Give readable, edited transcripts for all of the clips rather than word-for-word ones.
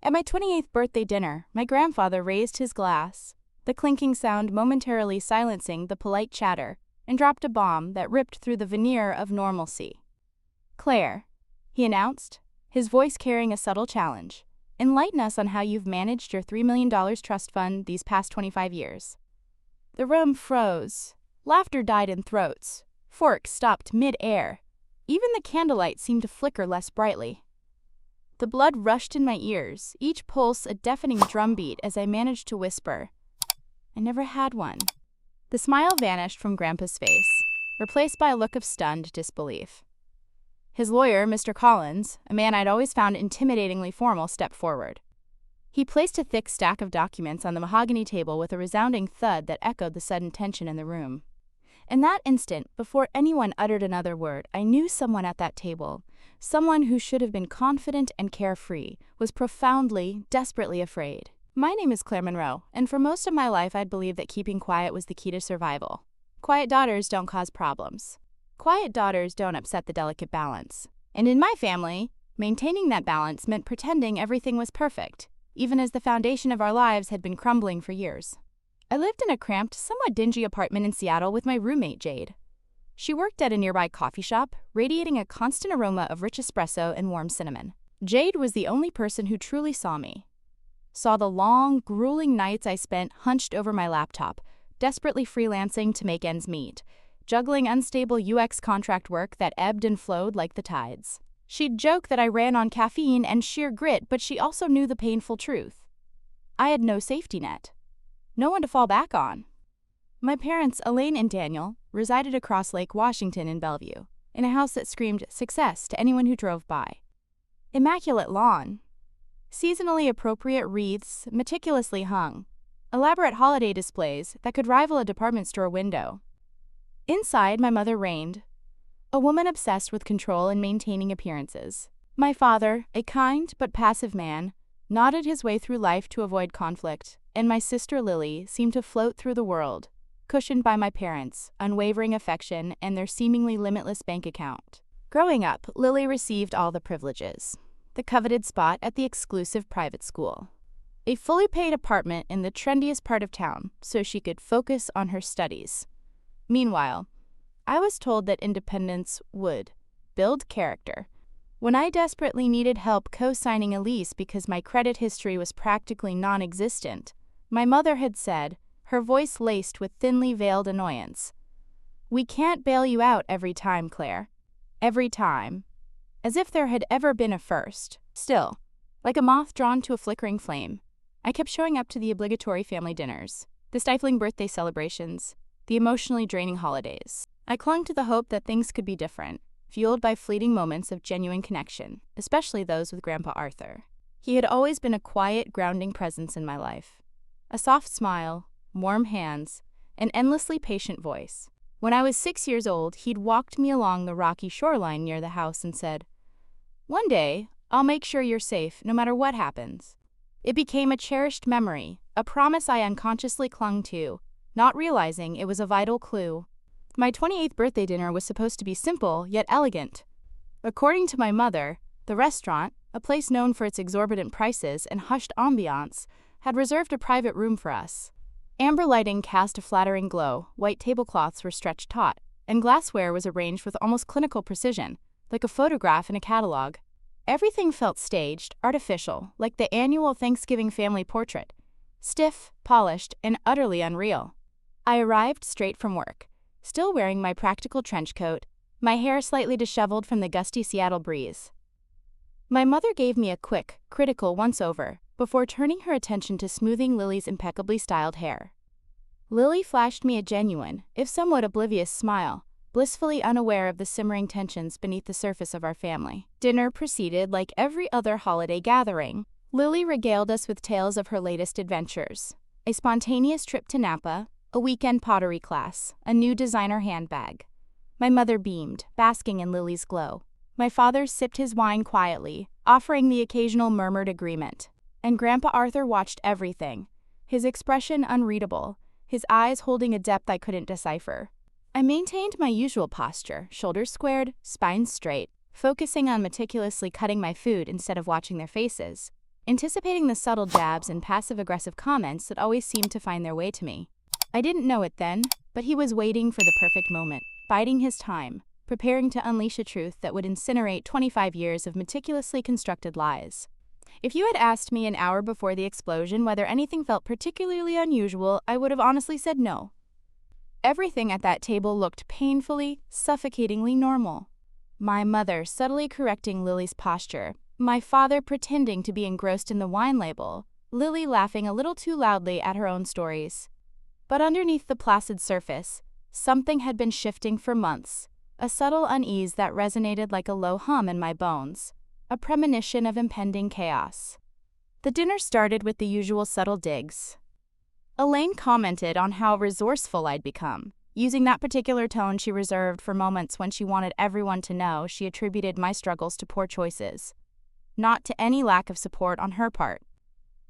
At my 28th birthday dinner, my grandfather raised his glass, the clinking sound momentarily silencing the polite chatter, and dropped a bomb that ripped through the veneer of normalcy. "Claire," he announced, his voice carrying a subtle challenge, "enlighten us on how you've managed your $3 million trust fund these past 25 years. The room froze. Laughter died in throats. Forks stopped mid-air. Even the candlelight seemed to flicker less brightly. The blood rushed in my ears, each pulse a deafening drumbeat as I managed to whisper, "I never had one." The smile vanished from Grandpa's face, replaced by a look of stunned disbelief. His lawyer, Mr. Collins, a man I'd always found intimidatingly formal, stepped forward. He placed a thick stack of documents on the mahogany table with a resounding thud that echoed the sudden tension in the room. In that instant, before anyone uttered another word, I knew someone at that table, someone who should have been confident and carefree, was profoundly, desperately afraid. My name is Claire Monroe, and for most of my life I'd believed that keeping quiet was the key to survival. Quiet daughters don't cause problems. Quiet daughters don't upset the delicate balance. And in my family, maintaining that balance meant pretending everything was perfect, even as the foundation of our lives had been crumbling for years. I lived in a cramped, somewhat dingy apartment in Seattle with my roommate, Jade. She worked at a nearby coffee shop, radiating a constant aroma of rich espresso and warm cinnamon. Jade was the only person who truly saw me. Saw the long, grueling nights I spent hunched over my laptop, desperately freelancing to make ends meet, juggling unstable UX contract work that ebbed and flowed like the tides. She'd joke that I ran on caffeine and sheer grit, but she also knew the painful truth. I had no safety net. No one to fall back on. My parents, Elaine and Daniel, resided across Lake Washington in Bellevue, in a house that screamed success to anyone who drove by. Immaculate lawn. Seasonally appropriate wreaths meticulously hung. Elaborate holiday displays that could rival a department store window. Inside, my mother reigned, a woman obsessed with control and maintaining appearances. My father, a kind but passive man, nodded his way through life to avoid conflict, and my sister Lily seemed to float through the world, cushioned by my parents' unwavering affection and their seemingly limitless bank account. Growing up, Lily received all the privileges. The coveted spot at the exclusive private school. A fully paid apartment in the trendiest part of town so she could focus on her studies. Meanwhile, I was told that independence would build character. When I desperately needed help co-signing a lease because my credit history was practically non-existent, my mother had said, her voice laced with thinly veiled annoyance, "We can't bail you out every time, Claire. Every time." As if there had ever been a first. Still, like a moth drawn to a flickering flame, I kept showing up to the obligatory family dinners, the stifling birthday celebrations, the emotionally draining holidays. I clung to the hope that things could be different, fueled by fleeting moments of genuine connection, especially those with Grandpa Arthur. He had always been a quiet, grounding presence in my life. A soft smile, warm hands, an endlessly patient voice. When I was 6 years old, he'd walked me along the rocky shoreline near the house and said, "One day, I'll make sure you're safe, no matter what happens." It became a cherished memory, a promise I unconsciously clung to, not realizing it was a vital clue. My 28th birthday dinner was supposed to be simple, yet elegant. According to my mother, the restaurant, a place known for its exorbitant prices and hushed ambiance, had reserved a private room for us. Amber lighting cast a flattering glow, white tablecloths were stretched taut, and glassware was arranged with almost clinical precision, like a photograph in a catalog. Everything felt staged, artificial, like the annual Thanksgiving family portrait, stiff, polished, and utterly unreal. I arrived straight from work, still wearing my practical trench coat, my hair slightly disheveled from the gusty Seattle breeze. My mother gave me a quick, critical once-over, before turning her attention to smoothing Lily's impeccably styled hair. Lily flashed me a genuine, if somewhat oblivious smile, blissfully unaware of the simmering tensions beneath the surface of our family. Dinner proceeded like every other holiday gathering. Lily regaled us with tales of her latest adventures. A spontaneous trip to Napa, a weekend pottery class, a new designer handbag. My mother beamed, basking in Lily's glow. My father sipped his wine quietly, offering the occasional murmured agreement. And Grandpa Arthur watched everything, his expression unreadable, his eyes holding a depth I couldn't decipher. I maintained my usual posture, shoulders squared, spine straight, focusing on meticulously cutting my food instead of watching their faces. anticipating the subtle jabs and passive-aggressive comments that always seemed to find their way to me. I didn't know it then, but he was waiting for the perfect moment, biding his time, preparing to unleash a truth that would incinerate 25 years of meticulously constructed lies. If you had asked me an hour before the explosion whether anything felt particularly unusual, I would have honestly said no. Everything at that table looked painfully, suffocatingly normal. My mother subtly correcting Lily's posture, my father pretending to be engrossed in the wine label, Lily laughing a little too loudly at her own stories. But underneath the placid surface, something had been shifting for months, a subtle unease that resonated like a low hum in my bones, a premonition of impending chaos. The dinner started with the usual subtle digs. Elaine commented on how resourceful I'd become, using that particular tone she reserved for moments when she wanted everyone to know she attributed my struggles to poor choices, not to any lack of support on her part.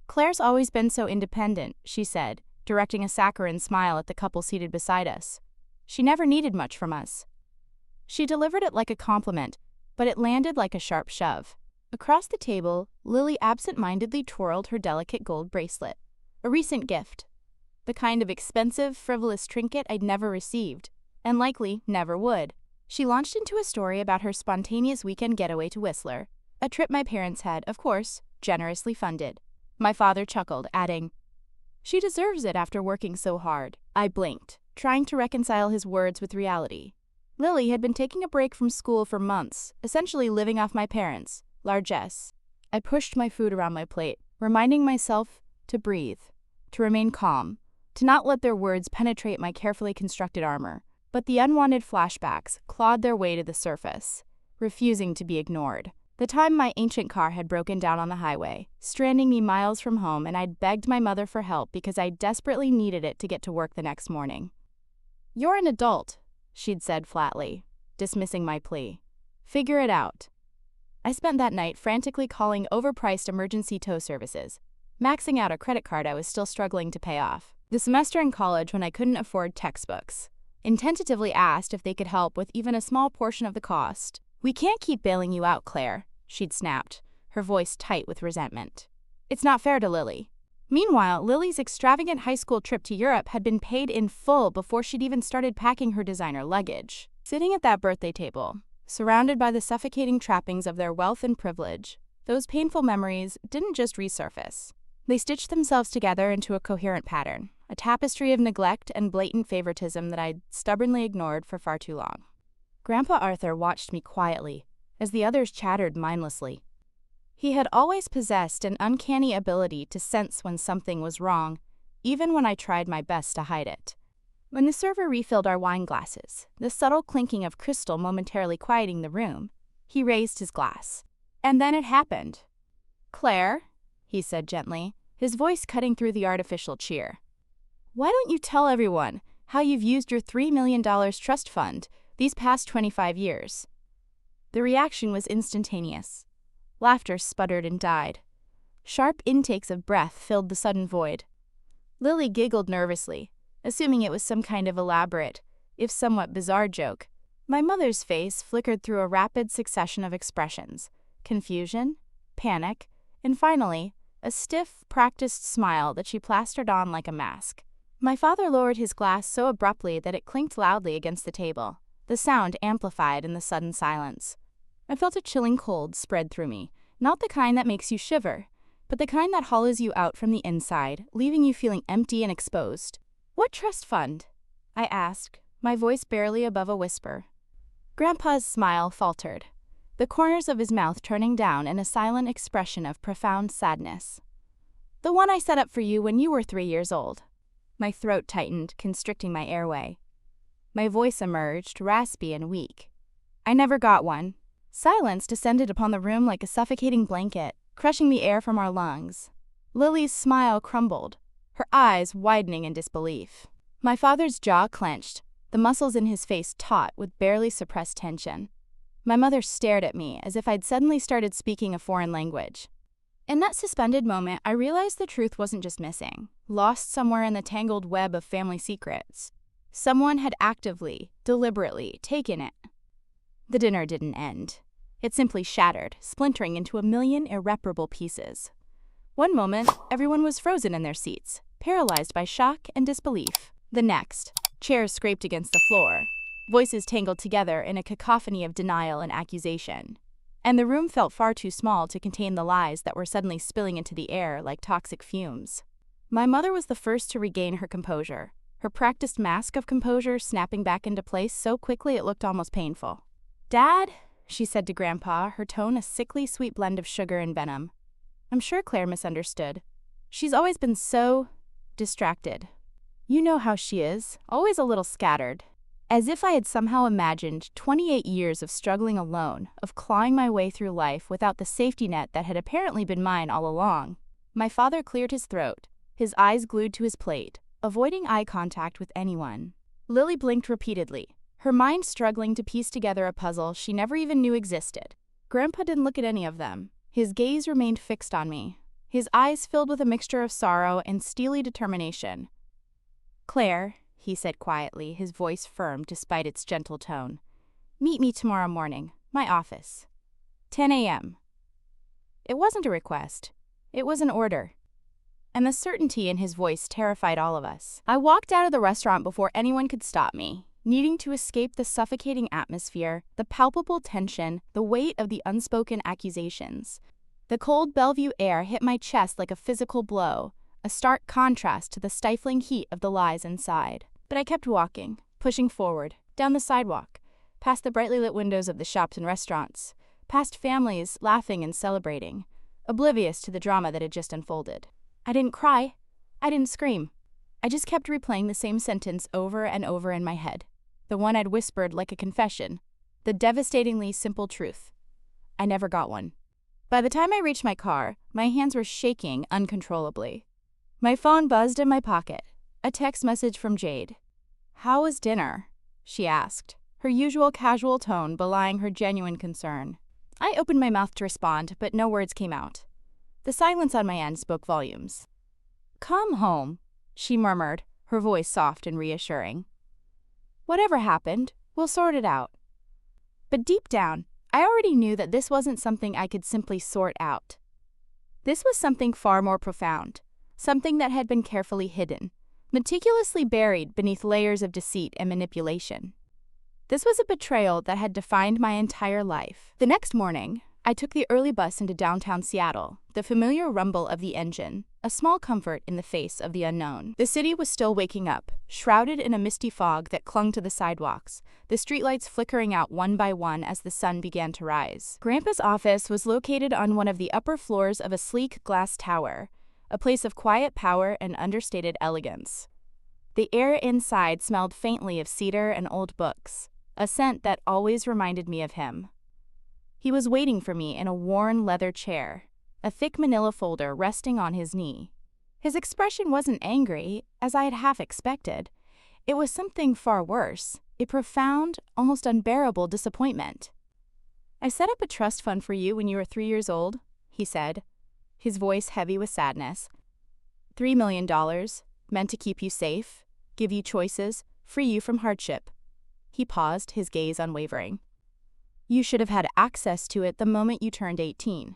Claire's always been so independent, she said, directing a saccharine smile at the couple seated beside us. She never needed much from us. She delivered it like a compliment, but it landed like a sharp shove. Across the table, Lily absent-mindedly twirled her delicate gold bracelet, a recent gift. The kind of expensive, frivolous trinket I'd never received, and likely never would. She launched into a story about her spontaneous weekend getaway to Whistler, a trip my parents had, of course, generously funded. My father chuckled, adding, "She deserves it after working so hard." I blinked, trying to reconcile his words with reality. Lily had been taking a break from school for months, essentially living off my parents' largesse. I pushed my food around my plate, reminding myself to breathe, to remain calm, to not let their words penetrate my carefully constructed armor. But the unwanted flashbacks clawed their way to the surface, refusing to be ignored. The time my ancient car had broken down on the highway, stranding me miles from home, and I'd begged my mother for help because I desperately needed it to get to work the next morning. "You're an adult," she'd said flatly, dismissing my plea. "Figure it out." I spent that night frantically calling overpriced emergency tow services, maxing out a credit card I was still struggling to pay off. The semester in college when I couldn't afford textbooks, and tentatively asked if they could help with even a small portion of the cost. "We can't keep bailing you out, Claire," she'd snapped, her voice tight with resentment. "It's not fair to Lily." Meanwhile, Lily's extravagant high school trip to Europe had been paid in full before she'd even started packing her designer luggage. Sitting at that birthday table, surrounded by the suffocating trappings of their wealth and privilege, those painful memories didn't just resurface. They stitched themselves together into a coherent pattern, a tapestry of neglect and blatant favoritism that I'd stubbornly ignored for far too long. Grandpa Arthur watched me quietly, as the others chattered mindlessly. He had always possessed an uncanny ability to sense when something was wrong, even when I tried my best to hide it. When the server refilled our wine glasses, the subtle clinking of crystal momentarily quieting the room, he raised his glass. And then it happened. "Claire," he said gently, his voice cutting through the artificial cheer. "Why don't you tell everyone how you've used your $3 million trust fund these past 25 years? The reaction was instantaneous. Laughter sputtered and died. Sharp intakes of breath filled the sudden void. Lily giggled nervously, assuming it was some kind of elaborate, if somewhat bizarre joke. My mother's face flickered through a rapid succession of expressions: confusion, panic, and finally, a stiff, practiced smile that she plastered on like a mask. My father lowered his glass so abruptly that it clinked loudly against the table, the sound amplified in the sudden silence. I felt a chilling cold spread through me, not the kind that makes you shiver, but the kind that hollows you out from the inside, leaving you feeling empty and exposed. "What trust fund?" I asked, my voice barely above a whisper. Grandpa's smile faltered, the corners of his mouth turning down in a silent expression of profound sadness. "The one I set up for you when you were 3 years old." My throat tightened, constricting my airway. My voice emerged, raspy and weak. "I never got one." Silence descended upon the room like a suffocating blanket, crushing the air from our lungs. Lily's smile crumbled, her eyes widening in disbelief. My father's jaw clenched, the muscles in his face taut with barely suppressed tension. My mother stared at me as if I'd suddenly started speaking a foreign language. In that suspended moment, I realized the truth wasn't just missing, lost somewhere in the tangled web of family secrets. Someone had actively, deliberately taken it. The dinner didn't end. It simply shattered, splintering into a million irreparable pieces. One moment, everyone was frozen in their seats, paralyzed by shock and disbelief. The next, chairs scraped against the floor. Voices tangled together in a cacophony of denial and accusation. And the room felt far too small to contain the lies that were suddenly spilling into the air like toxic fumes. My mother was the first to regain her composure, her practiced mask of composure snapping back into place so quickly it looked almost painful. "Dad," she said to Grandpa, her tone a sickly sweet blend of sugar and venom. I'm sure Claire misunderstood. She's always been so distracted. You know how she is, always a little scattered. As if I had somehow imagined 28 years of struggling alone, of clawing my way through life without the safety net that had apparently been mine all along. My father cleared his throat, his eyes glued to his plate, avoiding eye contact with anyone. Lily blinked repeatedly, her mind struggling to piece together a puzzle she never even knew existed. Grandpa didn't look at any of them. His gaze remained fixed on me, his eyes filled with a mixture of sorrow and steely determination. "Claire," he said quietly, his voice firm despite its gentle tone. "Meet me tomorrow morning, my office. 10 a.m. It wasn't a request. It was an order. And the certainty in his voice terrified all of us. I walked out of the restaurant before anyone could stop me, needing to escape the suffocating atmosphere, the palpable tension, the weight of the unspoken accusations. The cold Bellevue air hit my chest like a physical blow, a stark contrast to the stifling heat of the lies inside. But I kept walking, pushing forward, down the sidewalk, past the brightly lit windows of the shops and restaurants, past families laughing and celebrating, oblivious to the drama that had just unfolded. I didn't cry. I didn't scream. I just kept replaying the same sentence over and over in my head, the one I'd whispered like a confession, the devastatingly simple truth. I never got one. By the time I reached my car, my hands were shaking uncontrollably. My phone buzzed in my pocket. A text message from Jade. "How was dinner?" she asked, her usual casual tone belying her genuine concern. I opened my mouth to respond, but no words came out. The silence on my end spoke volumes. "Come home," she murmured, her voice soft and reassuring. "Whatever happened, we'll sort it out." But deep down, I already knew that this wasn't something I could simply sort out. This was something far more profound, something that had been carefully hidden, meticulously buried beneath layers of deceit and manipulation. This was a betrayal that had defined my entire life. The next morning, I took the early bus into downtown Seattle, the familiar rumble of the engine, a small comfort in the face of the unknown. The city was still waking up, shrouded in a misty fog that clung to the sidewalks, the streetlights flickering out one by one as the sun began to rise. Grandpa's office was located on one of the upper floors of a sleek glass tower, a place of quiet power and understated elegance. The air inside smelled faintly of cedar and old books, a scent that always reminded me of him. He was waiting for me in a worn leather chair, a thick manila folder resting on his knee. His expression wasn't angry, as I had half expected. It was something far worse, a profound, almost unbearable disappointment. "I set up a trust fund for you when you were 3 years old," he said, his voice heavy with sadness. $3 million, meant to keep you safe, give you choices, free you from hardship." He paused, his gaze unwavering. "You should have had access to it the moment you turned 18.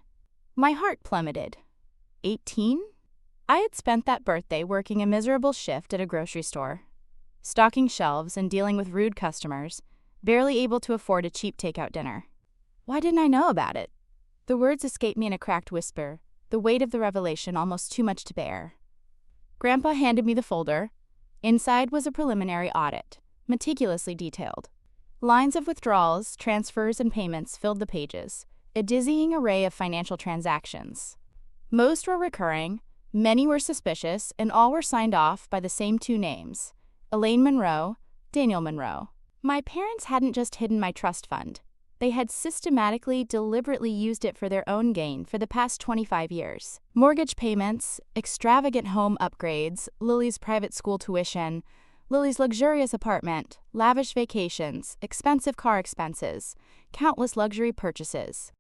My heart plummeted. 18? I had spent that birthday working a miserable shift at a grocery store, stocking shelves and dealing with rude customers, barely able to afford a cheap takeout dinner. Why didn't I know about it? The words escaped me in a cracked whisper, the weight of the revelation almost too much to bear. Grandpa handed me the folder. Inside was a preliminary audit, meticulously detailed. Lines of withdrawals, transfers, and payments filled the pages, a dizzying array of financial transactions. Most were recurring, many were suspicious, and all were signed off by the same two names: Elaine Monroe, Daniel Monroe. My parents hadn't just hidden my trust fund. They had systematically, deliberately used it for their own gain for the past 25 years. Mortgage payments, extravagant home upgrades, Lily's private school tuition, Lily's luxurious apartment, lavish vacations, expensive car expenses, countless luxury purchases.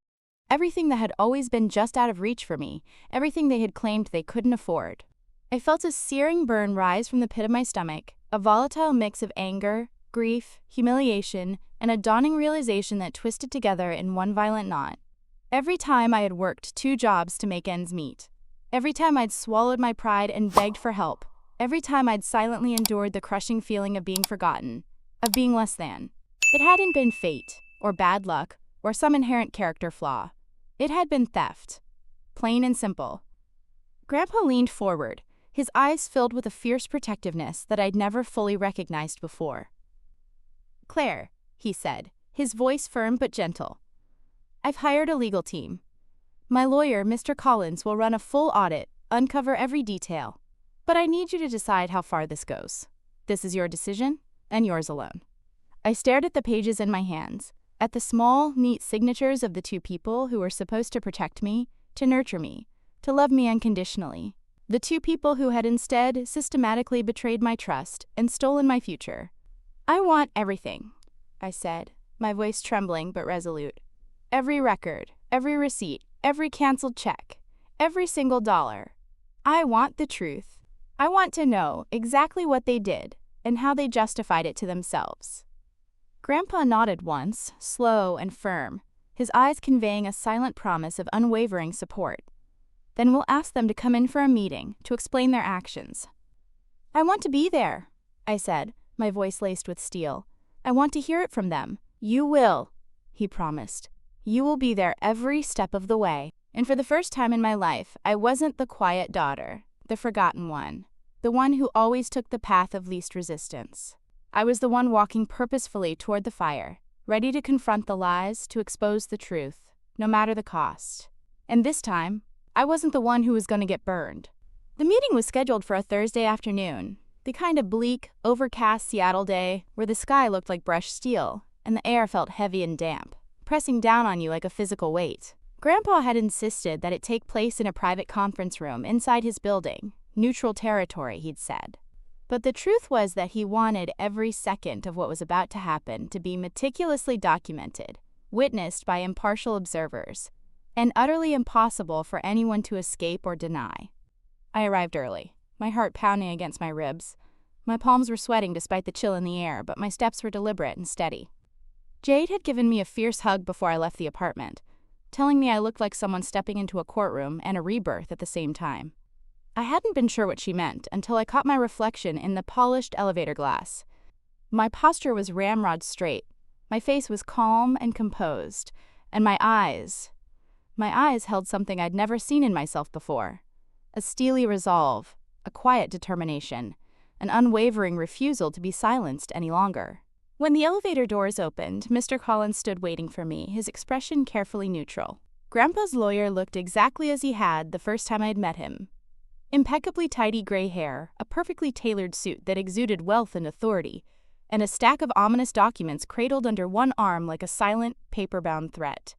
Everything that had always been just out of reach for me, everything they had claimed they couldn't afford. I felt a searing burn rise from the pit of my stomach, a volatile mix of anger, grief, humiliation, and a dawning realization that twisted together in one violent knot. Every time I had worked 2 jobs to make ends meet. Every time I'd swallowed my pride and begged for help. Every time I'd silently endured the crushing feeling of being forgotten, of being less than. It hadn't been fate, or bad luck, or some inherent character flaw. It had been theft. Plain and simple. Grandpa leaned forward, his eyes filled with a fierce protectiveness that I'd never fully recognized before. "Claire," he said, his voice firm but gentle. "I've hired a legal team. My lawyer, Mr. Collins, will run a full audit, uncover every detail. But I need you to decide how far this goes. This is your decision, and yours alone." I stared at the pages in my hands, at the small, neat signatures of the two people who were supposed to protect me, to nurture me, to love me unconditionally. The two people who had instead systematically betrayed my trust and stolen my future. "I want everything," I said, my voice trembling but resolute. "Every record, every receipt, every canceled check, every single dollar. I want the truth. I want to know exactly what they did and how they justified it to themselves." Grandpa nodded once, slow and firm, his eyes conveying a silent promise of unwavering support. "Then we'll ask them to come in for a meeting to explain their actions." "I want to be there," I said, my voice laced with steel. "I want to hear it from them." "You will," he promised. "You will be there every step of the way." And for the first time in my life, I wasn't the quiet daughter, the forgotten one, the one who always took the path of least resistance. I was the one walking purposefully toward the fire, ready to confront the lies, to expose the truth, no matter the cost. And this time, I wasn't the one who was going to get burned. The meeting was scheduled for a Thursday afternoon, the kind of bleak, overcast Seattle day where the sky looked like brushed steel and the air felt heavy and damp, pressing down on you like a physical weight. Grandpa had insisted that it take place in a private conference room inside his building, neutral territory, he'd said. But the truth was that he wanted every second of what was about to happen to be meticulously documented, witnessed by impartial observers, and utterly impossible for anyone to escape or deny. I arrived early, my heart pounding against my ribs. My palms were sweating despite the chill in the air, but my steps were deliberate and steady. Jade had given me a fierce hug before I left the apartment, telling me I looked like someone stepping into a courtroom and a rebirth at the same time. I hadn't been sure what she meant until I caught my reflection in the polished elevator glass. My posture was ramrod straight, my face was calm and composed, and my eyes held something I'd never seen in myself before. A steely resolve, a quiet determination, an unwavering refusal to be silenced any longer. When the elevator doors opened, Mr. Collins stood waiting for me, his expression carefully neutral. Grandpa's lawyer looked exactly as he had the first time I'd met him. Impeccably tidy gray hair, a perfectly tailored suit that exuded wealth and authority, and a stack of ominous documents cradled under one arm like a silent, paper-bound threat.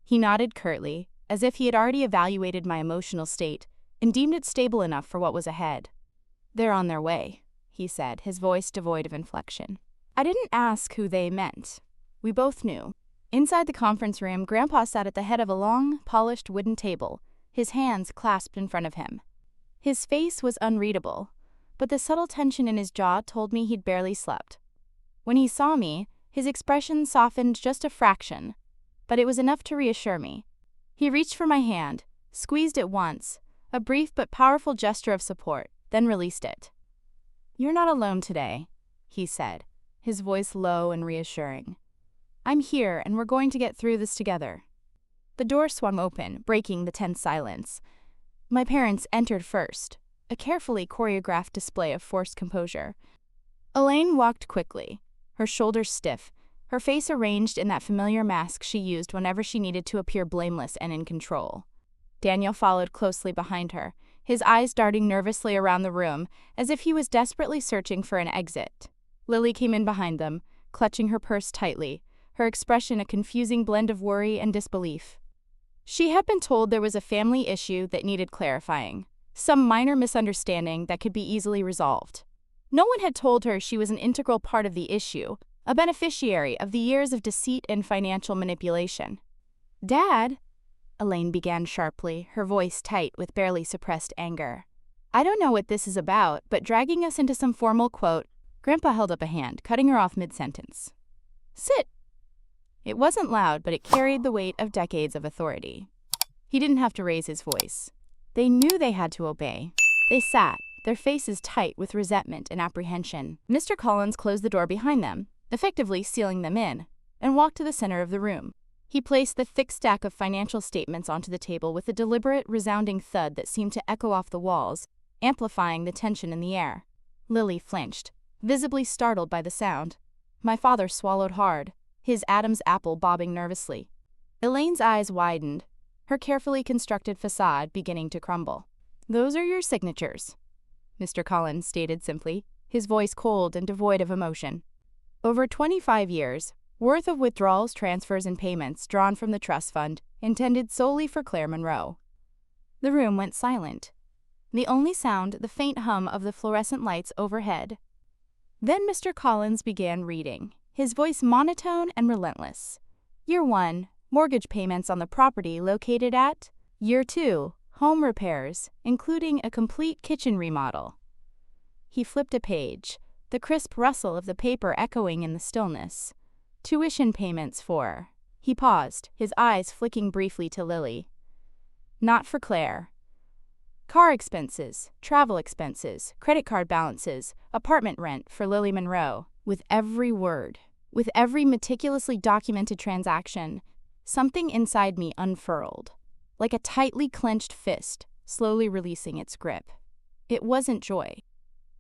He nodded curtly, as if he had already evaluated my emotional state and deemed it stable enough for what was ahead. "They're on their way," he said, his voice devoid of inflection. I didn't ask who they meant. We both knew. Inside the conference room, Grandpa sat at the head of a long, polished wooden table, his hands clasped in front of him. His face was unreadable, but the subtle tension in his jaw told me he'd barely slept. When he saw me, his expression softened just a fraction, but it was enough to reassure me. He reached for my hand, squeezed it once, a brief but powerful gesture of support, then released it. "You're not alone today," he said, his voice low and reassuring. "I'm here, and we're going to get through this together." The door swung open, breaking the tense silence. My parents entered first, a carefully choreographed display of forced composure. Elaine walked quickly, her shoulders stiff, her face arranged in that familiar mask she used whenever she needed to appear blameless and in control. Daniel followed closely behind her, his eyes darting nervously around the room as if he was desperately searching for an exit. Lily came in behind them, clutching her purse tightly, her expression a confusing blend of worry and disbelief. She had been told there was a family issue that needed clarifying, some minor misunderstanding that could be easily resolved. No one had told her she was an integral part of the issue, a beneficiary of the years of deceit and financial manipulation. "Dad," Elaine began sharply, her voice tight with barely suppressed anger. "I don't know what this is about, but dragging us into some formal quote." Grandpa held up a hand, cutting her off mid-sentence. "Sit." It wasn't loud, but it carried the weight of decades of authority. He didn't have to raise his voice. They knew they had to obey. They sat, their faces tight with resentment and apprehension. Mr. Collins closed the door behind them, effectively sealing them in, and walked to the center of the room. He placed the thick stack of financial statements onto the table with a deliberate, resounding thud that seemed to echo off the walls, amplifying the tension in the air. Lily flinched, visibly startled by the sound. My father swallowed hard, his Adam's apple bobbing nervously. Elaine's eyes widened, her carefully constructed facade beginning to crumble. "Those are your signatures," Mr. Collins stated simply, his voice cold and devoid of emotion. "Over 25 years, worth of withdrawals, transfers, and payments drawn from the trust fund intended solely for Claire Monroe." The room went silent. The only sound the faint hum of the fluorescent lights overhead. Then Mr. Collins began reading, his voice monotone and relentless. Year 1, mortgage payments on the property located at. Year 2, home repairs, including a complete kitchen remodel. He flipped a page, the crisp rustle of the paper echoing in the stillness. Tuition payments for. He paused, his eyes flicking briefly to Lily. Not for Claire. Car expenses, travel expenses, credit card balances, apartment rent for Lily Monroe. With every word, with every meticulously documented transaction, something inside me unfurled, like a tightly clenched fist, slowly releasing its grip. It wasn't joy.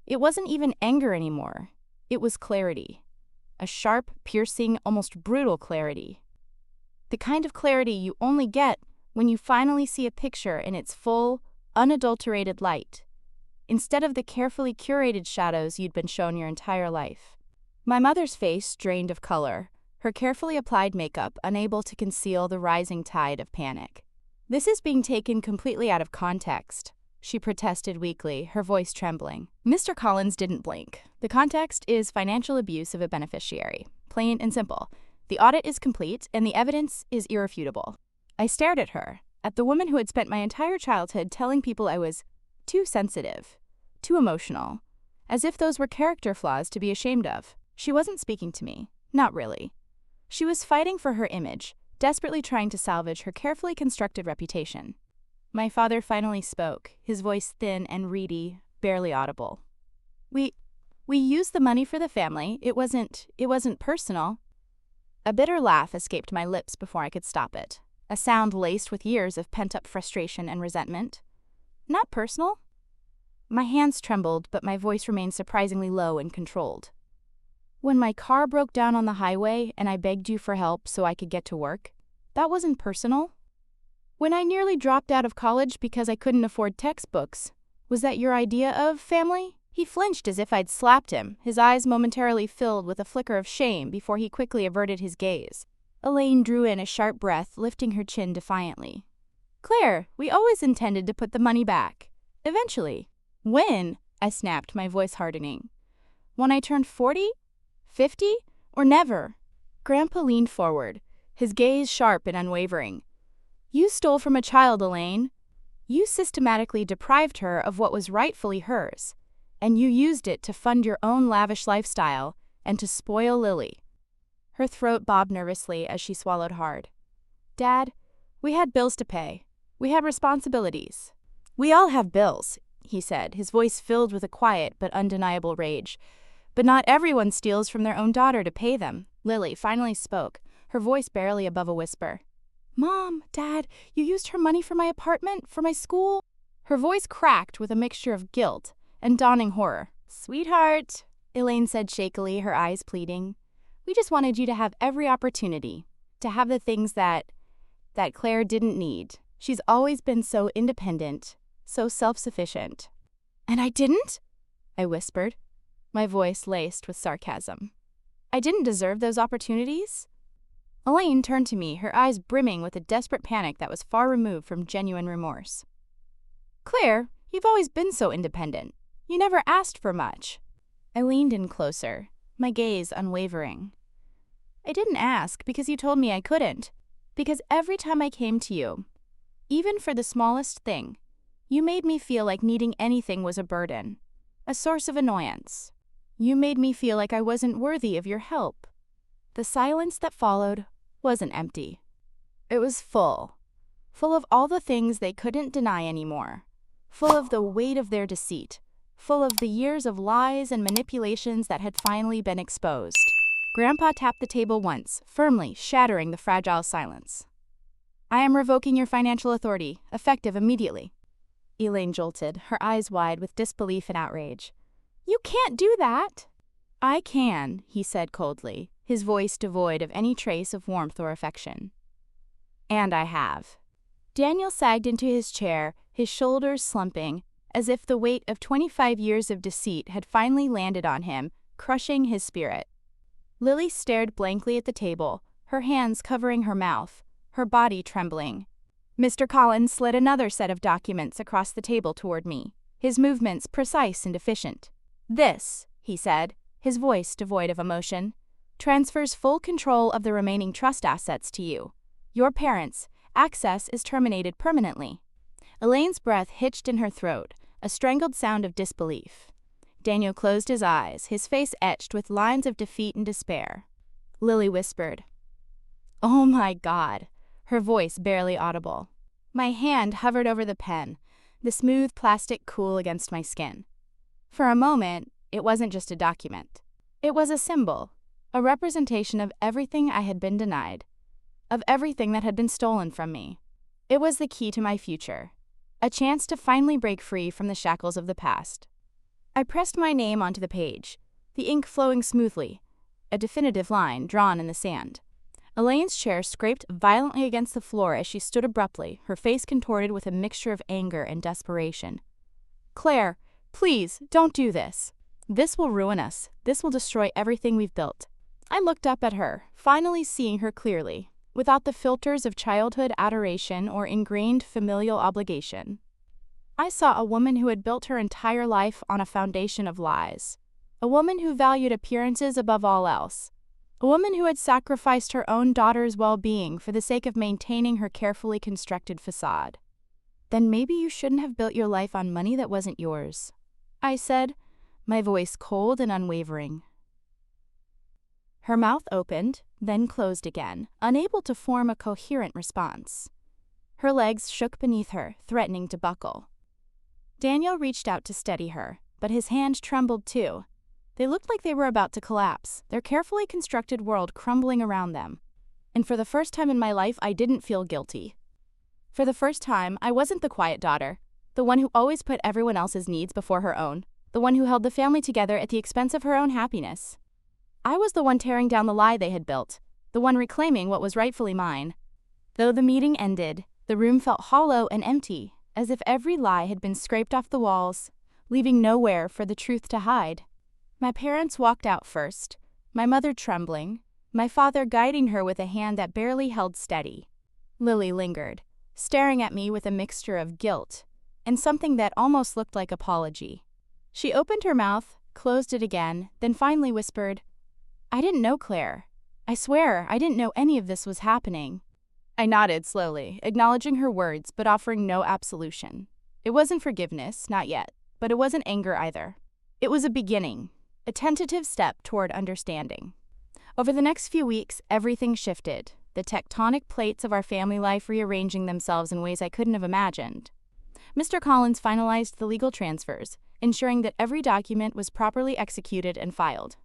It wasn't even anger anymore. It was clarity. A sharp, piercing, almost brutal clarity. The kind of clarity you only get when you finally see a picture in its full, unadulterated light, instead of the carefully curated shadows you'd been shown your entire life. My mother's face drained of color, her carefully applied makeup unable to conceal the rising tide of panic. "This is being taken completely out of context," she protested weakly, her voice trembling. Mr. Collins didn't blink. "The context is financial abuse of a beneficiary. Plain and simple. The audit is complete, and the evidence is irrefutable." I stared at her, at the woman who had spent my entire childhood telling people I was too sensitive, too emotional, as if those were character flaws to be ashamed of. She wasn't speaking to me, not really. She was fighting for her image, desperately trying to salvage her carefully constructed reputation. My father finally spoke, his voice thin and reedy, barely audible. We used the money for the family. It wasn't personal." A bitter laugh escaped my lips before I could stop it, a sound laced with years of pent-up frustration and resentment. "Not personal?" My hands trembled, but my voice remained surprisingly low and controlled. "When my car broke down on the highway and I begged you for help so I could get to work, that wasn't personal? When I nearly dropped out of college because I couldn't afford textbooks, was that your idea of family?" He flinched as if I'd slapped him, his eyes momentarily filled with a flicker of shame before he quickly averted his gaze. Elaine drew in a sharp breath, lifting her chin defiantly. "Claire, we always intended to put the money back. Eventually." "When?" I snapped, my voice hardening. "When I turned 40? 50? Or never?" Grandpa leaned forward, his gaze sharp and unwavering. "You stole from a child, Elaine. You systematically deprived her of what was rightfully hers, and you used it to fund your own lavish lifestyle and to spoil Lily." Her throat bobbed nervously as she swallowed hard. "Dad, we had bills to pay. We had responsibilities." "We all have bills," he said, his voice filled with a quiet but undeniable rage. "But not everyone steals from their own daughter to pay them." Lily finally spoke, her voice barely above a whisper. "Mom, Dad, you used her money for my apartment, for my school?" Her voice cracked with a mixture of guilt and dawning horror. "Sweetheart," Elaine said shakily, her eyes pleading, "we just wanted you to have every opportunity, to have the things that Claire didn't need. She's always been so independent, so self-sufficient." "And I didn't?" I whispered, my voice laced with sarcasm. "I didn't deserve those opportunities?" Elaine turned to me, her eyes brimming with a desperate panic that was far removed from genuine remorse. "Claire, you've always been so independent. You never asked for much." I leaned in closer, my gaze unwavering. "I didn't ask because you told me I couldn't. Because every time I came to you, even for the smallest thing, you made me feel like needing anything was a burden, a source of annoyance. You made me feel like I wasn't worthy of your help." The silence that followed wasn't empty. It was full of all the things they couldn't deny anymore. full of the weight of their deceit, full of the years of lies and manipulations that had finally been exposed. Grandpa tapped the table once, firmly shattering the fragile silence. "I am revoking your financial authority, effective immediately." Elaine jolted, her eyes wide with disbelief and outrage. "You can't do that!" "I can," he said coldly, his voice devoid of any trace of warmth or affection. "And I have." Daniel sagged into his chair, his shoulders slumping, as if the weight of 25 years of deceit had finally landed on him, crushing his spirit. Lily stared blankly at the table, her hands covering her mouth, her body trembling. Mr. Collins slid another set of documents across the table toward me, his movements precise and efficient. "This," he said, his voice devoid of emotion, "transfers full control of the remaining trust assets to you. Your parents' access is terminated permanently." Elaine's breath hitched in her throat, a strangled sound of disbelief. Daniel closed his eyes, his face etched with lines of defeat and despair. Lily whispered, "Oh my God," her voice barely audible. My hand hovered over the pen, the smooth plastic cool against my skin. For a moment, it wasn't just a document. It was a symbol, a representation of everything I had been denied, of everything that had been stolen from me. It was the key to my future, a chance to finally break free from the shackles of the past. I pressed my name onto the page, the ink flowing smoothly, a definitive line drawn in the sand. Elaine's chair scraped violently against the floor as she stood abruptly, her face contorted with a mixture of anger and desperation. "Claire, please, don't do this. This will ruin us. This will destroy everything we've built." I looked up at her, finally seeing her clearly, without the filters of childhood adoration or ingrained familial obligation. I saw a woman who had built her entire life on a foundation of lies, a woman who valued appearances above all else, a woman who had sacrificed her own daughter's well-being for the sake of maintaining her carefully constructed facade. "Then maybe you shouldn't have built your life on money that wasn't yours," I said, my voice cold and unwavering. Her mouth opened, then closed again, unable to form a coherent response. Her legs shook beneath her, threatening to buckle. Daniel reached out to steady her, but his hand trembled too. They looked like they were about to collapse, their carefully constructed world crumbling around them. And for the first time in my life, I didn't feel guilty. For the first time, I wasn't the quiet daughter, the one who always put everyone else's needs before her own, the one who held the family together at the expense of her own happiness. I was the one tearing down the lie they had built, the one reclaiming what was rightfully mine. Though the meeting ended, the room felt hollow and empty, as if every lie had been scraped off the walls, leaving nowhere for the truth to hide. My parents walked out first, my mother trembling, my father guiding her with a hand that barely held steady. Lily lingered, staring at me with a mixture of guilt and something that almost looked like apology. She opened her mouth, closed it again, then finally whispered, "I didn't know, Claire. I swear, I didn't know any of this was happening." I nodded slowly, acknowledging her words but offering no absolution. It wasn't forgiveness, not yet, but it wasn't anger either. It was a beginning, a tentative step toward understanding. Over the next few weeks, everything shifted, the tectonic plates of our family life rearranging themselves in ways I couldn't have imagined. Mr. Collins finalized the legal transfers, ensuring that every document was properly executed and filed.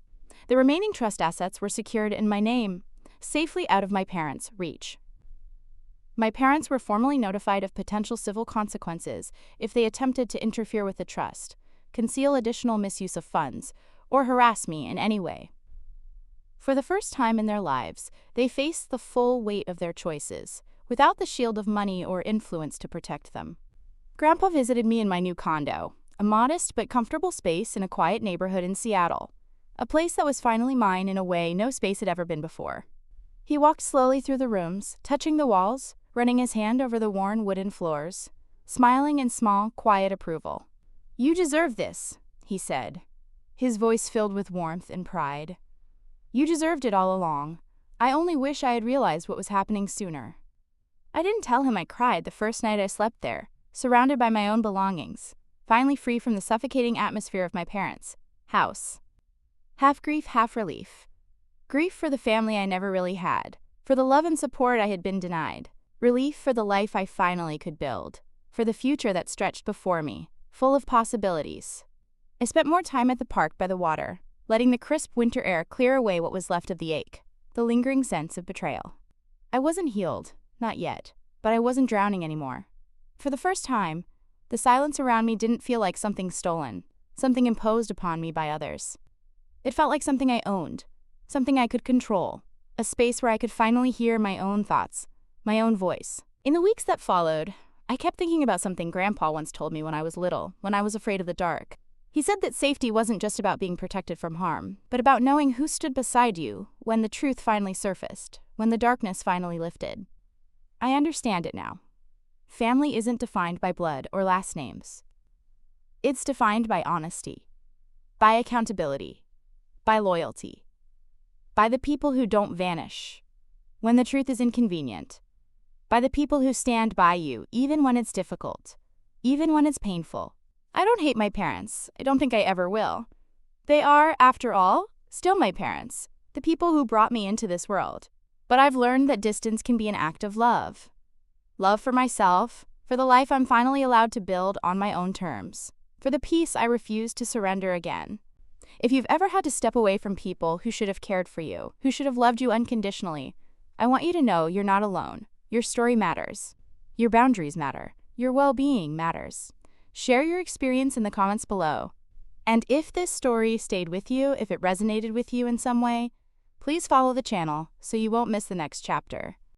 The remaining trust assets were secured in my name, safely out of my parents' reach. My parents were formally notified of potential civil consequences if they attempted to interfere with the trust, conceal additional misuse of funds, or harass me in any way. For the first time in their lives, they faced the full weight of their choices, without the shield of money or influence to protect them. Grandpa visited me in my new condo, a modest but comfortable space in a quiet neighborhood in Seattle, a place that was finally mine in a way no space had ever been before. He walked slowly through the rooms, touching the walls, running his hand over the worn wooden floors, smiling in small, quiet approval. "You deserve this," he said, his voice filled with warmth and pride. "You deserved it all along. I only wish I had realized what was happening sooner." I didn't tell him I cried the first night I slept there, surrounded by my own belongings, finally free from the suffocating atmosphere of my parents' house. Half grief, half relief. Grief for the family I never really had, for the love and support I had been denied. Relief for the life I finally could build, for for the future that stretched before me, full of possibilities. I spent more time at the park by the water, letting the crisp winter air clear away what was left of the ache, the lingering sense of betrayal. I wasn't healed, not yet, but I wasn't drowning anymore. For the first time, the silence around me didn't feel like something stolen, something imposed upon me by others. It felt like something I owned, something I could control, a space where I could finally hear my own thoughts, my own voice. In the weeks that followed, I kept thinking about something Grandpa once told me when I was little, when I was afraid of the dark. He said that safety wasn't just about being protected from harm, but about knowing who stood beside you when the truth finally surfaced, when the darkness finally lifted. I understand it now. Family isn't defined by blood or last names. It's defined by honesty, by accountability, by loyalty, by the people who don't vanish when the truth is inconvenient, by the people who stand by you even when it's difficult, even when it's painful. I don't hate my parents. I don't think I ever will. They are, after all, still my parents, the people who brought me into this world. But I've learned that distance can be an act of love. Love for myself, for the life I'm finally allowed to build on my own terms, for the peace I refuse to surrender again. If you've ever had to step away from people who should have cared for you, who should have loved you unconditionally, I want you to know you're not alone. Your story matters. Your boundaries matter. Your well-being matters. Share your experience in the comments below. And if this story stayed with you, if it resonated with you in some way, please follow the channel so you won't miss the next chapter.